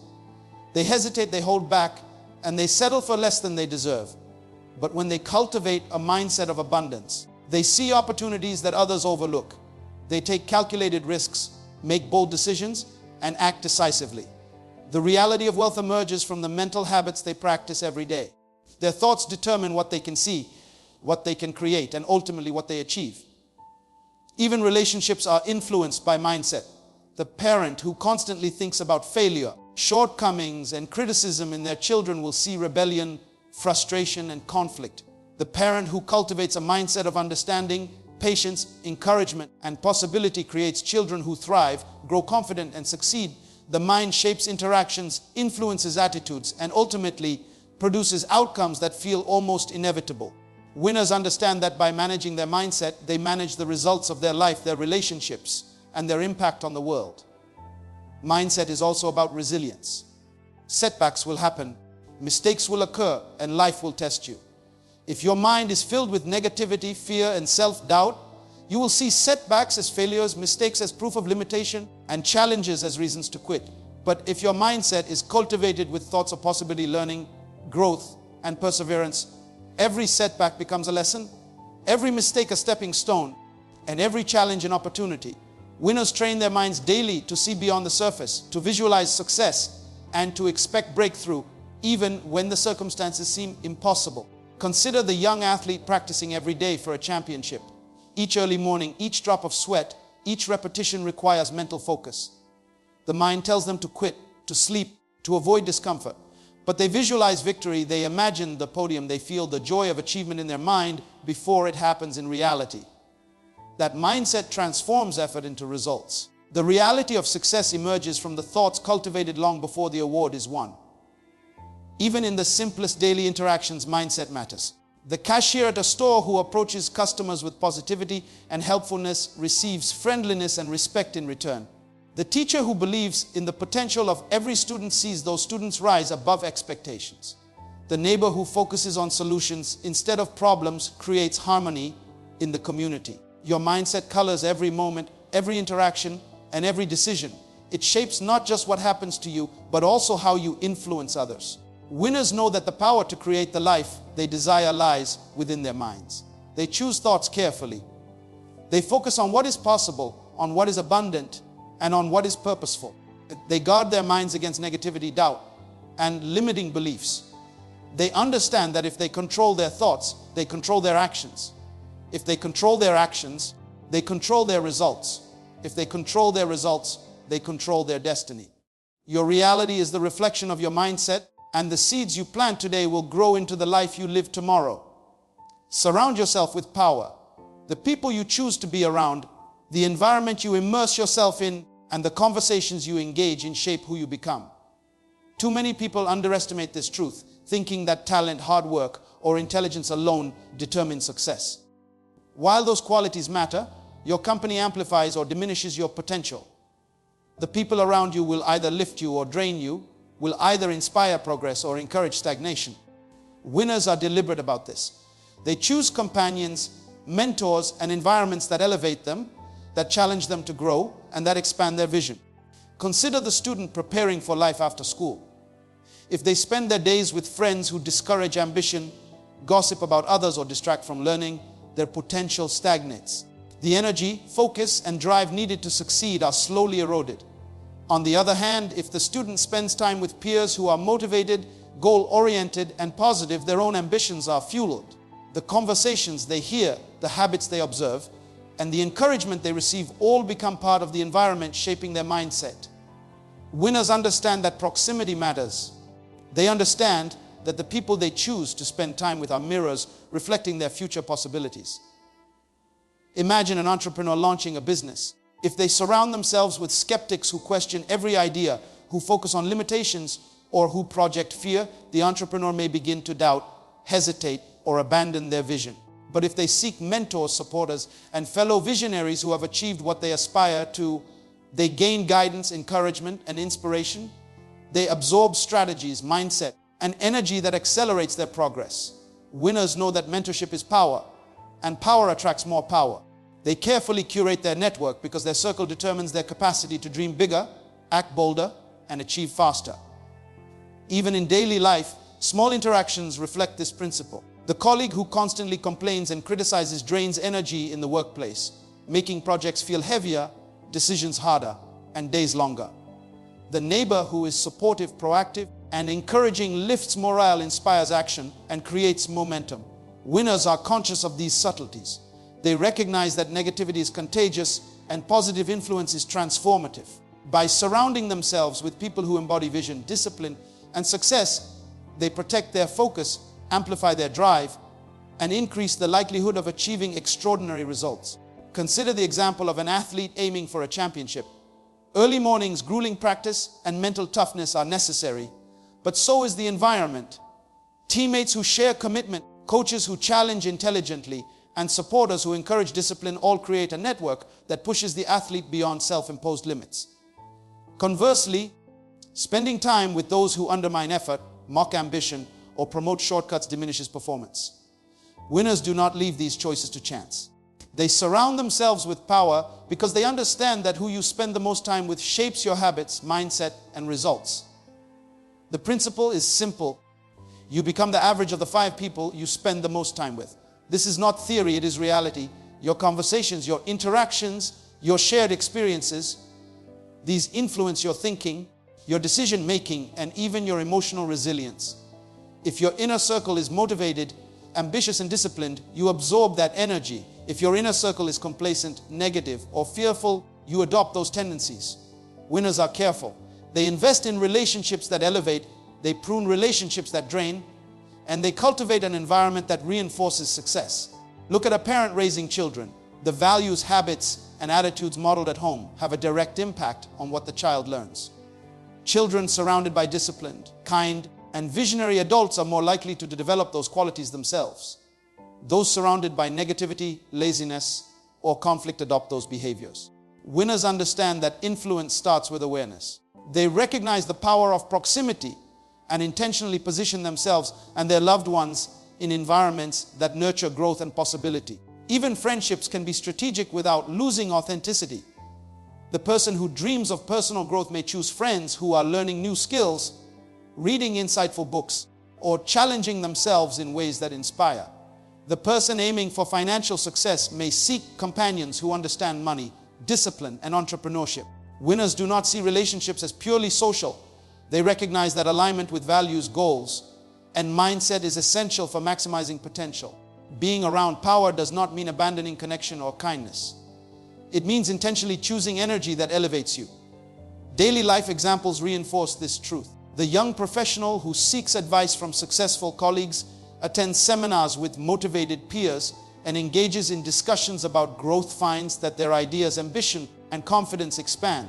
They hesitate, they hold back, and they settle for less than they deserve. But when they cultivate a mindset of abundance, They see opportunities that others overlook. They take calculated risks, make bold decisions, and act decisively. The reality of wealth emerges from the mental habits they practice every day. Their thoughts determine what they can see, what they can create, and ultimately what they achieve. Even relationships are influenced by mindset. The parent who constantly thinks about failure, shortcomings, and criticism in their children will see rebellion, frustration, and conflict. The parent who cultivates a mindset of understanding, patience, encouragement, and possibility creates children who thrive, grow confident, and succeed. The mind shapes interactions, influences attitudes, and ultimately produces outcomes that feel almost inevitable. Winners understand that by managing their mindset, they manage the results of their life, their relationships, and their impact on the world. Mindset is also about resilience. Setbacks will happen, mistakes will occur, and life will test you. If your mind is filled with negativity, fear, and self-doubt, you will see setbacks as failures, mistakes as proof of limitation, and challenges as reasons to quit. But if your mindset is cultivated with thoughts of possibility, learning, growth, and perseverance, every setback becomes a lesson, every mistake a stepping stone, and every challenge an opportunity. Winners train their minds daily to see beyond the surface, to visualize success, and to expect breakthrough, even when the circumstances seem impossible. Consider the young athlete practicing every day for a championship. Each early morning, each drop of sweat, each repetition requires mental focus. The mind tells them to quit, to sleep, to avoid discomfort. But they visualize victory, they imagine the podium, they feel the joy of achievement in their mind before it happens in reality. That mindset transforms effort into results. The reality of success emerges from the thoughts cultivated long before the award is won. Even in the simplest daily interactions, mindset matters. The cashier at a store who approaches customers with positivity and helpfulness receives friendliness and respect in return. The teacher who believes in the potential of every student sees those students rise above expectations. The neighbor who focuses on solutions instead of problems creates harmony in the community. Your mindset colors every moment, every interaction, and every decision. It shapes not just what happens to you, but also how you influence others. Winners know that the power to create the life they desire lies within their minds. They choose thoughts carefully. They focus on what is possible, on what is abundant, and on what is purposeful. They guard their minds against negativity, doubt, and limiting beliefs. They understand that if they control their thoughts, they control their actions. If they control their actions, they control their results. If they control their results, they control their destiny. Your reality is the reflection of your mindset, and the seeds you plant today will grow into the life you live tomorrow. Surround yourself with power. The people you choose to be around, the environment you immerse yourself in, and the conversations you engage in shape who you become. Too many people underestimate this truth, thinking that talent, hard work, or intelligence alone determine success. While those qualities matter, your company amplifies or diminishes your potential. The people around you will either lift you or drain you, will either inspire progress or encourage stagnation. Winners are deliberate about this. They choose companions, mentors, and environments that elevate them, that challenge them to grow, and that expand their vision. Consider the student preparing for life after school. If they spend their days with friends who discourage ambition, gossip about others, or distract from learning, their potential stagnates. The energy, focus, and drive needed to succeed are slowly eroded. On the other hand, if the student spends time with peers who are motivated, goal-oriented, and positive, their own ambitions are fueled. The conversations they hear, the habits they observe, and the encouragement they receive all become part of the environment shaping their mindset. Winners understand that proximity matters. They understand that the people they choose to spend time with are mirrors reflecting their future possibilities. Imagine an entrepreneur launching a business. If they surround themselves with skeptics who question every idea, who focus on limitations, or who project fear, the entrepreneur may begin to doubt, hesitate, or abandon their vision. But if they seek mentors, supporters, and fellow visionaries who have achieved what they aspire to, they gain guidance, encouragement, and inspiration. They absorb strategies, mindset, and energy that accelerates their progress. Winners know that mentorship is power, and power attracts more power. They carefully curate their network because their circle determines their capacity to dream bigger, act bolder, and achieve faster. Even in daily life, small interactions reflect this principle. The colleague who constantly complains and criticizes drains energy in the workplace, making projects feel heavier, decisions harder, and days longer. The neighbor who is supportive, proactive, and encouraging lifts morale, inspires action, and creates momentum. Winners are conscious of these subtleties. They recognize that negativity is contagious and positive influence is transformative. By surrounding themselves with people who embody vision, discipline, and success, they protect their focus, amplify their drive, and increase the likelihood of achieving extraordinary results. Consider the example of an athlete aiming for a championship. Early mornings, grueling practice, and mental toughness are necessary, but so is the environment. Teammates who share commitment, coaches who challenge intelligently, and supporters who encourage discipline all create a network that pushes the athlete beyond self-imposed limits. Conversely, spending time with those who undermine effort, mock ambition, or promote shortcuts diminishes performance. Winners do not leave these choices to chance. They surround themselves with power because they understand that who you spend the most time with shapes your habits, mindset, and results. The principle is simple. You become the average of the 5 people you spend the most time with. This is not theory, it is reality. Your conversations, your interactions, your shared experiences, these influence your thinking, your decision making, and even your emotional resilience. If your inner circle is motivated, ambitious, and disciplined, you absorb that energy. If your inner circle is complacent, negative, or fearful, you adopt those tendencies. Winners are careful. They invest in relationships that elevate, they prune relationships that drain, and they cultivate an environment that reinforces success. Look at a parent raising children. The values, habits, and attitudes modeled at home have a direct impact on what the child learns. Children surrounded by disciplined, kind, and visionary adults are more likely to develop those qualities themselves. Those surrounded by negativity, laziness, or conflict adopt those behaviors. Winners understand that influence starts with awareness. They recognize the power of proximity and intentionally position themselves and their loved ones in environments that nurture growth and possibility. Even friendships can be strategic without losing authenticity. The person who dreams of personal growth may choose friends who are learning new skills, reading insightful books, or challenging themselves in ways that inspire. The person aiming for financial success may seek companions who understand money, discipline, and entrepreneurship. Winners do not see relationships as purely social. They recognize that alignment with values, goals, and mindset is essential for maximizing potential. Being around power does not mean abandoning connection or kindness. It means intentionally choosing energy that elevates you. Daily life examples reinforce this truth. The young professional who seeks advice from successful colleagues, attends seminars with motivated peers, and engages in discussions about growth finds that their ideas, ambition, and confidence expand.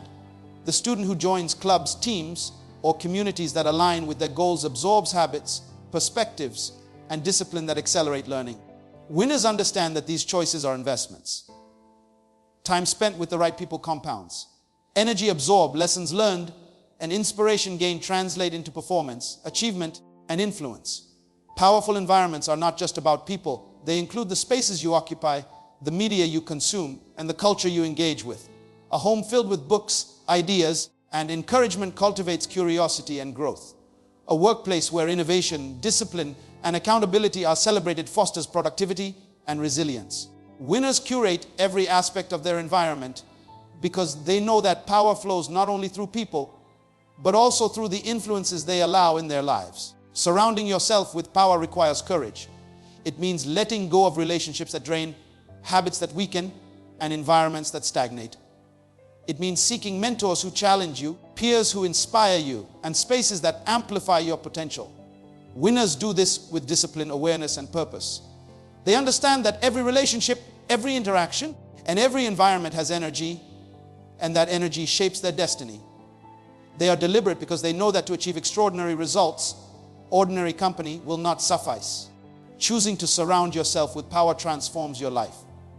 The student who joins clubs, teams, or communities that align with their goals absorbs habits, perspectives, and discipline that accelerate learning. Winners understand that these choices are investments. Time spent with the right people compounds. Energy absorbed, lessons learned, and inspiration gained translate into performance, achievement, and influence. Powerful environments are not just about people. They include the spaces you occupy, the media you consume, and the culture you engage with. A home filled with books, ideas, and encouragement cultivates curiosity and growth. A workplace where innovation, discipline, and accountability are celebrated fosters productivity and resilience. Winners curate every aspect of their environment because they know that power flows not only through people, but also through the influences they allow in their lives. Surrounding yourself with power requires courage. It means letting go of relationships that drain, habits that weaken, and environments that stagnate. It means seeking mentors who challenge you, peers who inspire you, and spaces that amplify your potential. Winners do this with discipline, awareness, and purpose. They understand that every relationship, every interaction, and every environment has energy, and that energy shapes their destiny. They are deliberate because they know that to achieve extraordinary results, ordinary company will not suffice. Choosing to surround yourself with power transforms your life.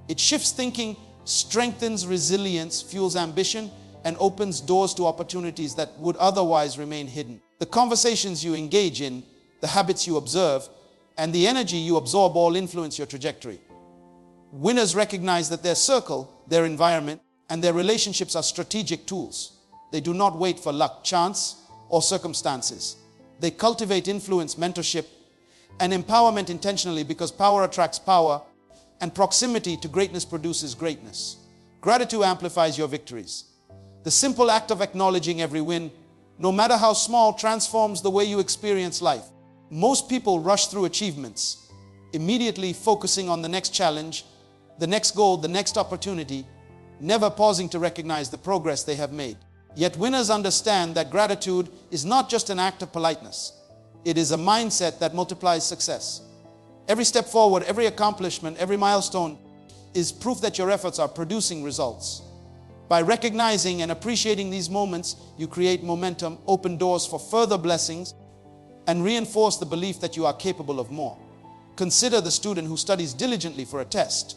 It shifts thinking, strengthens resilience, fuels ambition, and opens doors to opportunities that would otherwise remain hidden. The conversations you engage in, the habits you observe, and the energy you absorb all influence your trajectory. Winners recognize that their circle, their environment, and their relationships are strategic tools. They do not wait for luck, chance, or circumstances. They cultivate influence, mentorship, and empowerment intentionally, because power attracts power, and proximity to greatness produces greatness. Gratitude amplifies your victories. The simple act of acknowledging every win, no matter how small, transforms the way you experience life. Most people rush through achievements, immediately focusing on the next challenge, the next goal, the next opportunity, never pausing to recognize the progress they have made. Yet winners understand that gratitude is not just an act of politeness. It is a mindset that multiplies success. Every step forward, every accomplishment, every milestone is proof that your efforts are producing results. By recognizing and appreciating these moments, you create momentum, open doors for further blessings, and reinforce the belief that you are capable of more. Consider the student who studies diligently for a test.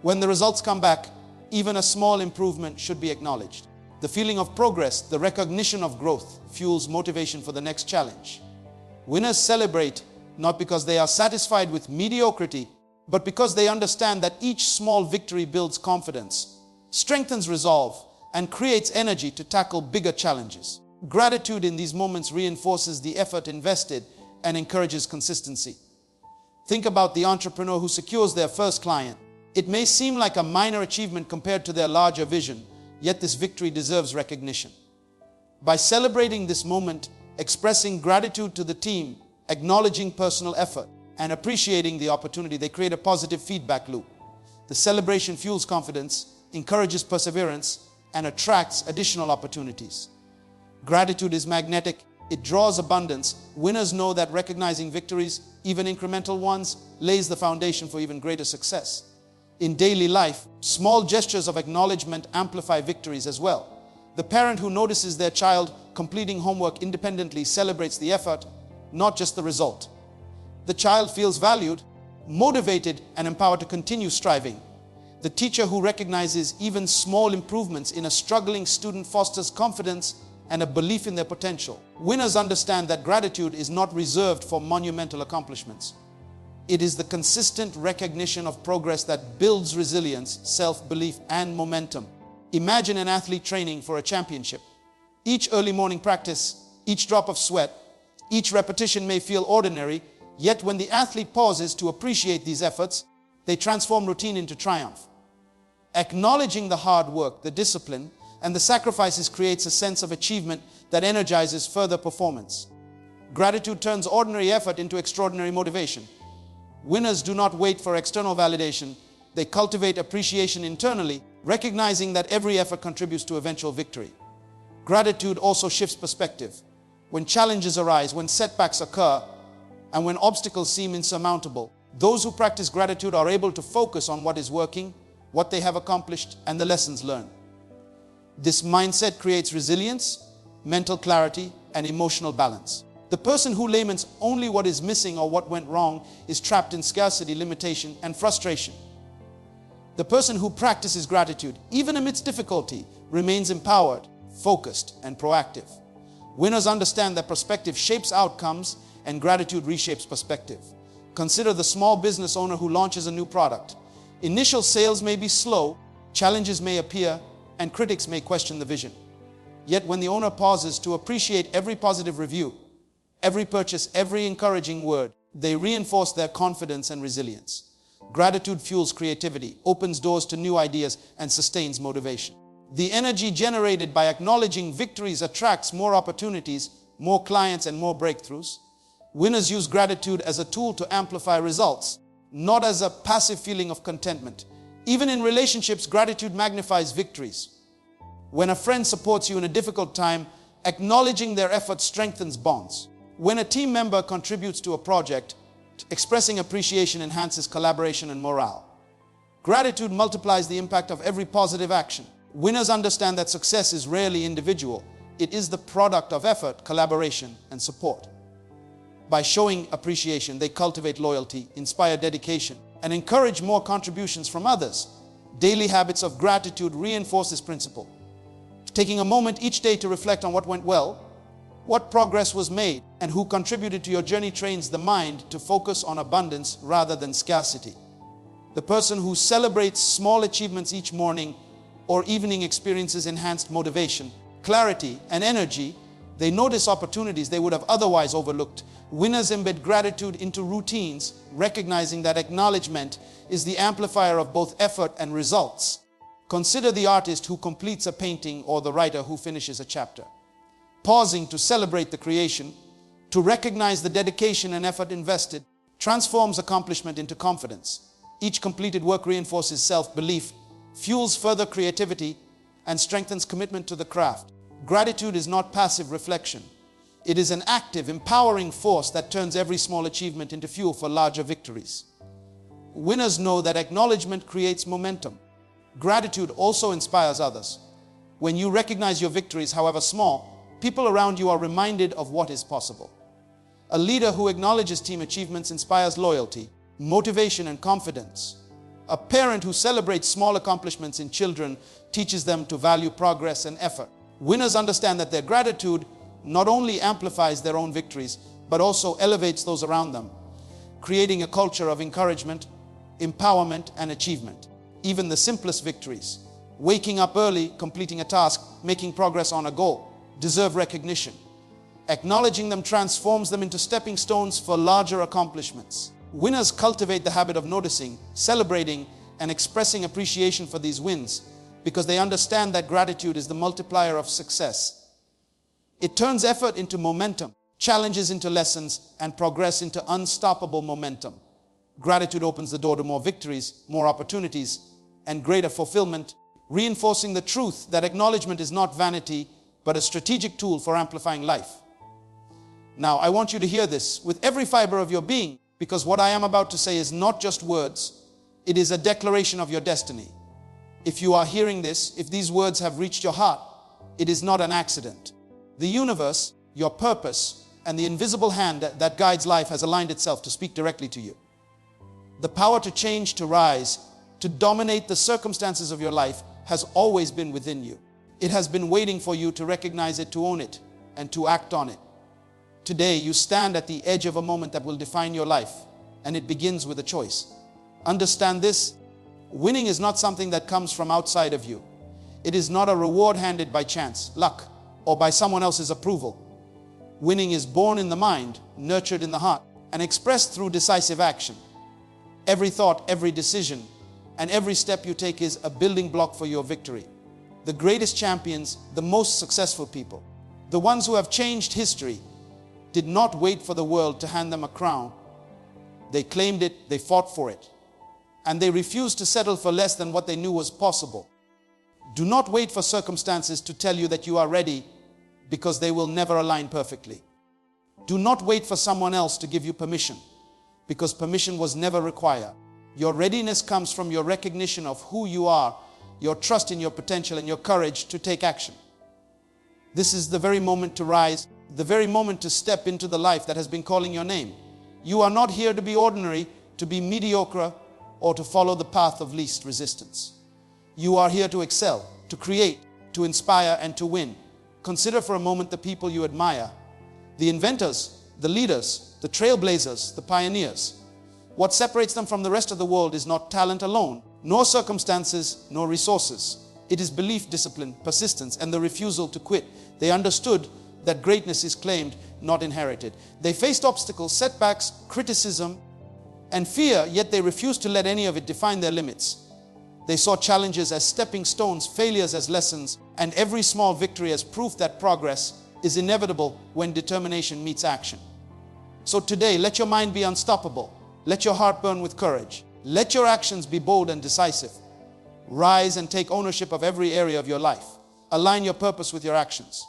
When the results come back, even a small improvement should be acknowledged. The feeling of progress, the recognition of growth, fuels motivation for the next challenge. Winners celebrate not because they are satisfied with mediocrity, but because they understand that each small victory builds confidence, strengthens resolve, and creates energy to tackle bigger challenges. Gratitude in these moments reinforces the effort invested and encourages consistency. Think about the entrepreneur who secures their first client. It may seem like a minor achievement compared to their larger vision, yet this victory deserves recognition. By celebrating this moment, expressing gratitude to the team, acknowledging personal effort, and appreciating the opportunity, they create a positive feedback loop. The celebration fuels confidence, encourages perseverance, and attracts additional opportunities. Gratitude is magnetic. It draws abundance. Winners know that recognizing victories, even incremental ones, lays the foundation for even greater success. In daily life, small gestures of acknowledgement amplify victories as well. The parent who notices their child completing homework independently celebrates the effort, not just the result. The child feels valued, motivated, and empowered to continue striving. The teacher who recognizes even small improvements in a struggling student fosters confidence and a belief in their potential. Winners understand that gratitude is not reserved for monumental accomplishments. It is the consistent recognition of progress that builds resilience, self-belief, and momentum. Imagine an athlete training for a championship. Each early morning practice, each drop of sweat, each repetition may feel ordinary, yet when the athlete pauses to appreciate these efforts, they transform routine into triumph. Acknowledging the hard work, the discipline, and the sacrifices creates a sense of achievement that energizes further performance. Gratitude turns ordinary effort into extraordinary motivation. Winners do not wait for external validation. They cultivate appreciation internally, recognizing that every effort contributes to eventual victory. Gratitude also shifts perspective. When challenges arise, when setbacks occur, and when obstacles seem insurmountable, those who practice gratitude are able to focus on what is working, what they have accomplished, and the lessons learned. This mindset creates resilience, mental clarity, and emotional balance. The person who laments only what is missing or what went wrong is trapped in scarcity, limitation, and frustration. The person who practices gratitude, even amidst difficulty, remains empowered, focused, and proactive. Winners understand that perspective shapes outcomes and gratitude reshapes perspective. Consider the small business owner who launches a new product. Initial sales may be slow, challenges may appear, and critics may question the vision. Yet when the owner pauses to appreciate every positive review, every purchase, every encouraging word, they reinforce their confidence and resilience. Gratitude fuels creativity, opens doors to new ideas, and sustains motivation. The energy generated by acknowledging victories attracts more opportunities, more clients, and more breakthroughs. Winners use gratitude as a tool to amplify results, not as a passive feeling of contentment. Even in relationships, gratitude magnifies victories. When a friend supports you in a difficult time, acknowledging their effort strengthens bonds. When a team member contributes to a project, expressing appreciation enhances collaboration and morale. Gratitude multiplies the impact of every positive action. Winners understand that success is rarely individual. It is the product of effort, collaboration, and support. By showing appreciation, they cultivate loyalty, inspire dedication, and encourage more contributions from others. Daily habits of gratitude reinforce this principle. Taking a moment each day to reflect on what went well, what progress was made, and who contributed to your journey trains the mind to focus on abundance rather than scarcity. The person who celebrates small achievements each morning or evening experiences enhanced motivation, clarity, and energy. They notice opportunities they would have otherwise overlooked, Winners embed gratitude into routines, recognizing that acknowledgement is the amplifier of both effort and results. Consider the artist who completes a painting or the writer who finishes a chapter. Pausing to celebrate the creation, to recognize the dedication and effort invested, transforms accomplishment into confidence. Each completed work reinforces self-belief, fuels further creativity, and strengthens commitment to the craft. Gratitude is not passive reflection. It is an active, empowering force that turns every small achievement into fuel for larger victories. Winners know that acknowledgement creates momentum. Gratitude also inspires others. When you recognize your victories, however small, people around you are reminded of what is possible. A leader who acknowledges team achievements inspires loyalty, motivation, and confidence. A parent who celebrates small accomplishments in children teaches them to value progress and effort. Winners understand that their gratitude not only amplifies their own victories, but also elevates those around them, creating a culture of encouragement, empowerment, and achievement. Even the simplest victories, waking up early, completing a task, making progress on a goal, deserve recognition. Acknowledging them transforms them into stepping stones for larger accomplishments. Winners cultivate the habit of noticing, celebrating, and expressing appreciation for these wins because they understand that gratitude is the multiplier of success. It turns effort into momentum, challenges into lessons, and progress into unstoppable momentum. Gratitude opens the door to more victories, more opportunities, and greater fulfillment, reinforcing the truth that acknowledgement is not vanity, but a strategic tool for amplifying life. Now, I want you to hear this with every fiber of your being, because what I am about to say is not just words, it is a declaration of your destiny. If you are hearing this, if these words have reached your heart, it is not an accident. The universe, your purpose, and the invisible hand that guides life has aligned itself to speak directly to you. The power to change, to rise, to dominate the circumstances of your life has always been within you. It has been waiting for you to recognize it, to own it, and to act on it. Today, you stand at the edge of a moment that will define your life, and it begins with a choice. Understand this: winning is not something that comes from outside of you. It is not a reward handed by chance, luck, or by someone else's approval. Winning is born in the mind, nurtured in the heart, and expressed through decisive action. Every thought, every decision, and every step you take is a building block for your victory. The greatest champions, the most successful people, the ones who have changed history, did not wait for the world to hand them a crown. They claimed it, they fought for it, and they refused to settle for less than what they knew was possible. Do not wait for circumstances to tell you that you are ready, because they will never align perfectly. Do not wait for someone else to give you permission, because permission was never required. Your readiness comes from your recognition of who you are, your trust in your potential, and your courage to take action. This is the very moment to rise, the very moment to step into the life that has been calling your name. You are not here to be ordinary, to be mediocre, or to follow the path of least resistance. You are here to excel, to create, to inspire, and to win. Consider for a moment the people you admire, the inventors, the leaders, the trailblazers, the pioneers. What separates them from the rest of the world is not talent alone, nor circumstances, nor resources. It is belief, discipline, persistence, and the refusal to quit. They understood that greatness is claimed, not inherited. They faced obstacles, setbacks, criticism, and fear, yet they refused to let any of it define their limits. They saw challenges as stepping stones, failures as lessons, and every small victory as proof that progress is inevitable when determination meets action. So today, let your mind be unstoppable. Let your heart burn with courage. Let your actions be bold and decisive. Rise and take ownership of every area of your life. Align your purpose with your actions.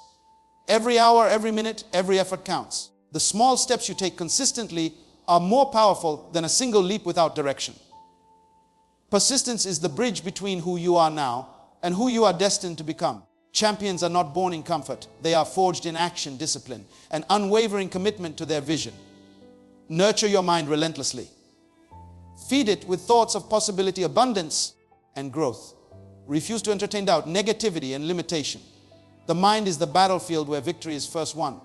Every hour, every minute, every effort counts. The small steps you take consistently are more powerful than a single leap without direction. Persistence is the bridge between who you are now and who you are destined to become. Champions are not born in comfort. They are forged in action, discipline, and unwavering commitment to their vision. Nurture your mind relentlessly. Feed it with thoughts of possibility, abundance, and growth. Refuse to entertain doubt, negativity, and limitation. The mind is the battlefield where victory is first won.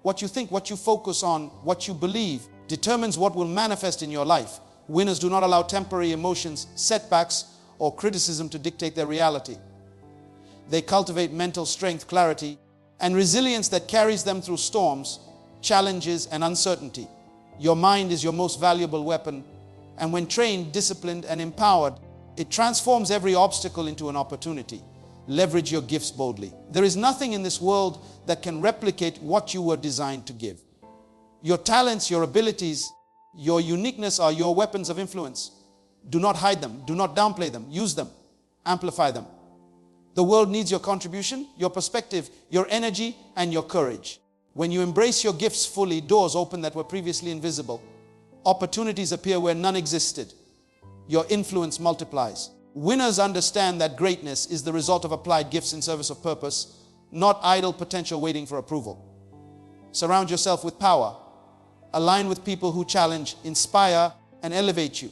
What you think, what you focus on, what you believe determines what will manifest in your life. Winners do not allow temporary emotions, setbacks, or criticism to dictate their reality. They cultivate mental strength, clarity, and resilience that carries them through storms, challenges, and uncertainty. Your mind is your most valuable weapon, and when trained, disciplined, and empowered, it transforms every obstacle into an opportunity. Leverage your gifts boldly. There is nothing in this world that can replicate what you were designed to give. Your talents, your abilities, your uniqueness are your weapons of influence. Do not hide them. Do not downplay them. Use them. Amplify them. The world needs your contribution, your perspective, your energy, and your courage. When you embrace your gifts fully, doors open that were previously invisible. Opportunities appear where none existed. Your influence multiplies. Winners understand that greatness is the result of applied gifts in service of purpose, not idle potential waiting for approval. Surround yourself with power. Align with people who challenge, inspire, and elevate you.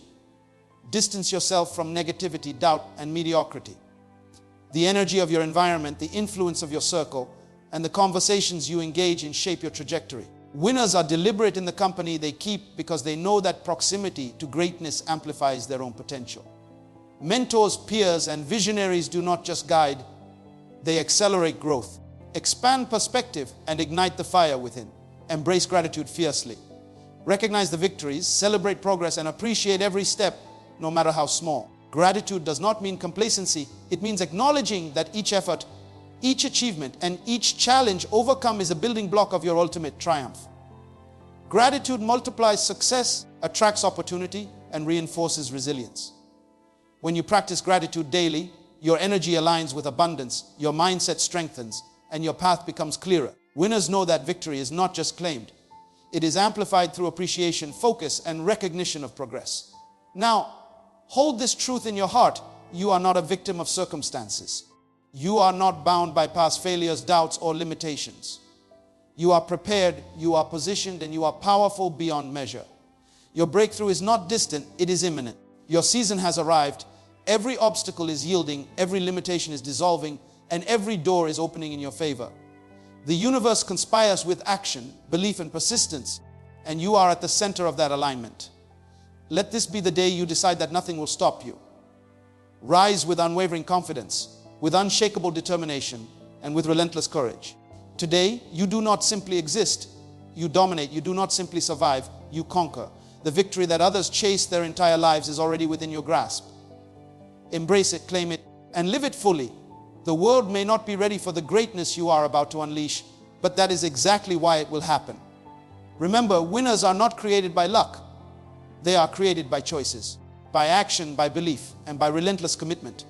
Distance yourself from negativity, doubt, and mediocrity. The energy of your environment, the influence of your circle, and the conversations you engage in shape your trajectory. Winners are deliberate in the company they keep because they know that proximity to greatness amplifies their own potential. Mentors, peers, and visionaries do not just guide, they accelerate growth. Expand perspective and ignite the fire within. Embrace gratitude fiercely. Recognize the victories, celebrate progress, and appreciate every step, no matter how small. Gratitude does not mean complacency. It means acknowledging that each effort, each achievement, and each challenge overcome is a building block of your ultimate triumph. Gratitude multiplies success, attracts opportunity, and reinforces resilience. When you practice gratitude daily, your energy aligns with abundance, your mindset strengthens, and your path becomes clearer. Winners know that victory is not just claimed. It is amplified through appreciation, focus, and recognition of progress. Now, hold this truth in your heart. You are not a victim of circumstances. You are not bound by past failures, doubts, or limitations. You are prepared, you are positioned, and you are powerful beyond measure. Your breakthrough is not distant, it is imminent. Your season has arrived. Every obstacle is yielding, every limitation is dissolving, and every door is opening in your favor. The universe conspires with action, belief, and persistence, and you are at the center of that alignment. Let this be the day you decide that nothing will stop you. Rise with unwavering confidence, with unshakable determination, and with relentless courage. Today, you do not simply exist, you dominate. You do not simply survive, you conquer. The victory that others chase their entire lives is already within your grasp. Embrace it, claim it, and live it fully. The world may not be ready for the greatness you are about to unleash, but that is exactly why it will happen. Remember, winners are not created by luck. They are created by choices, by action, by belief, and by relentless commitment.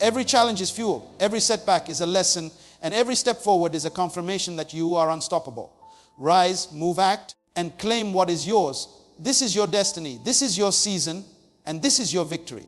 Every challenge is fuel, every setback is a lesson, and every step forward is a confirmation that you are unstoppable. Rise, move, act, and claim what is yours. This is your destiny, this is your season, and this is your victory.